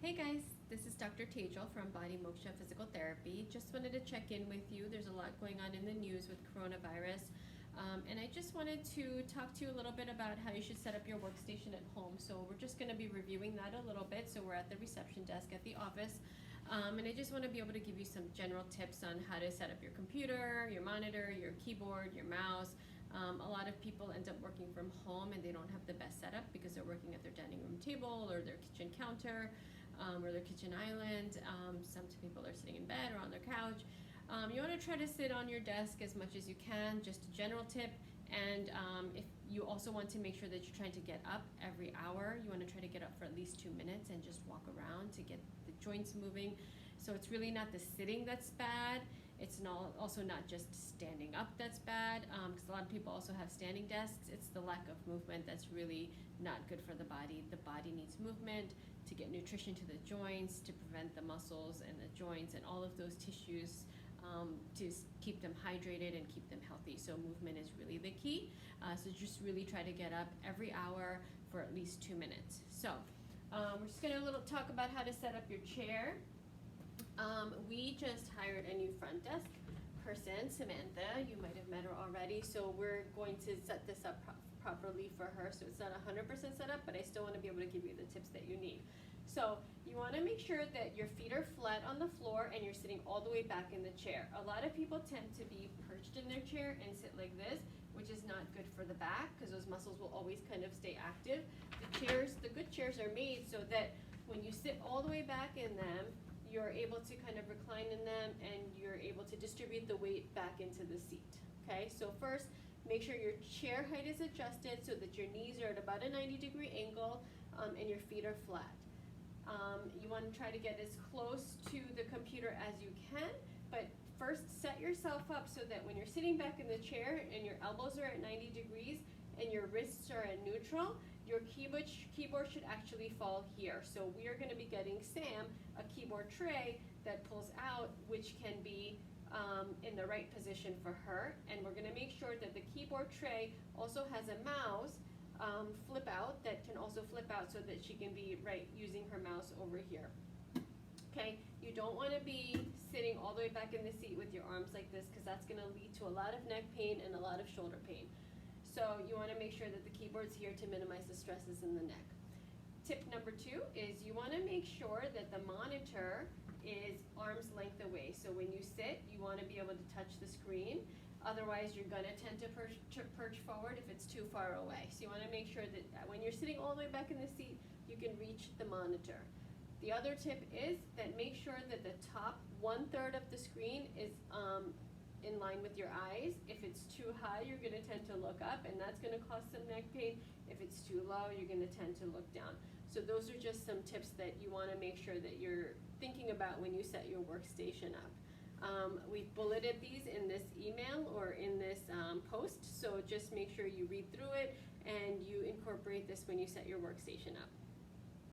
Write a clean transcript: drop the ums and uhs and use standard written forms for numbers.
Hey guys, this is Dr. Tejal from Body Moksha Physical Therapy. Just wanted to check in with you. There's a lot going on in the news with coronavirus. And I just wanted to talk to you a little bit about how you should set up your workstation at home. So we're just going to be reviewing that a little bit. So we're at the reception desk at the office. And I just want to be able to give you some general tips on how to set up your computer, your monitor, your keyboard, your mouse. A lot of people end up working from home and they don't have the best setup because they're working at their dining room table or their kitchen counter. Or their kitchen island. Some people are sitting in bed or on their couch. You want to try to sit on your desk as much as you can, just a general tip. And if you also want to make sure that you're trying to get up every hour, you want to try to get up for at least 2 minutes and just walk around to get the joints moving. So it's really not the sitting that's bad. It's also not just standing up that's bad, because a lot of people also have standing desks. It's the lack of movement that's really not good for the body. The body needs movement to get nutrition to the joints, to prevent the muscles and the joints and all of those tissues, to keep them hydrated and keep them healthy. So movement is really the key. So just really try to get up every hour for at least 2 minutes. So we're just going to talk about how to set up your chair. We just hired a new front desk person, Samantha. You might have met her already. So we're going to set this up properly for her. So it's not 100% set up, but I still want to be able to give you the tips that you need. So you want to make sure that your feet are flat on the floor and you're sitting all the way back in the chair. A lot of people tend to be perched in their chair and sit like this, which is not good for the back because those muscles will always kind of stay active. The good chairs are made so that when you sit all the way back in them, you're able to kind of recline in them and you're able to distribute the weight back into the seat. Okay, so first, make sure your chair height is adjusted so that your knees are at about a 90-degree angle and your feet are flat. You want to try to get as close to the computer as you can, but first set yourself up so that when you're sitting back in the chair and your elbows are at 90 degrees and your wrists are at neutral, your keyboard should actually fall here. So we are going to be getting Sam a keyboard tray that pulls out, which can be in the right position for her. And we're going to make sure that the keyboard tray also has a mouse flip out that can also flip out so that she can be right using her mouse over here. Okay, you don't want to be sitting all the way back in the seat with your arms like this because that's going to lead to a lot of neck pain and a lot of shoulder pain. So you want to make sure that the keyboard's here to minimize the stresses in the neck. Tip number 2 is you want to make sure that the monitor is arm's length away. So when you sit, you want to be able to touch the screen. Otherwise, you're going to tend to perch forward if it's too far away. So you want to make sure that when you're sitting all the way back in the seat, you can reach the monitor. The other tip is that make sure that the top 1/3 of the screen is in line with your eyes. If it's too high, you're going to tend to look up, and that's going to cause some neck pain. If it's too low, you're going to tend to look down. So those are just some tips that you want to make sure that you're thinking about when you set your workstation up. We've bulleted these in this email or in this post, so just make sure you read through it and you incorporate this when you set your workstation up.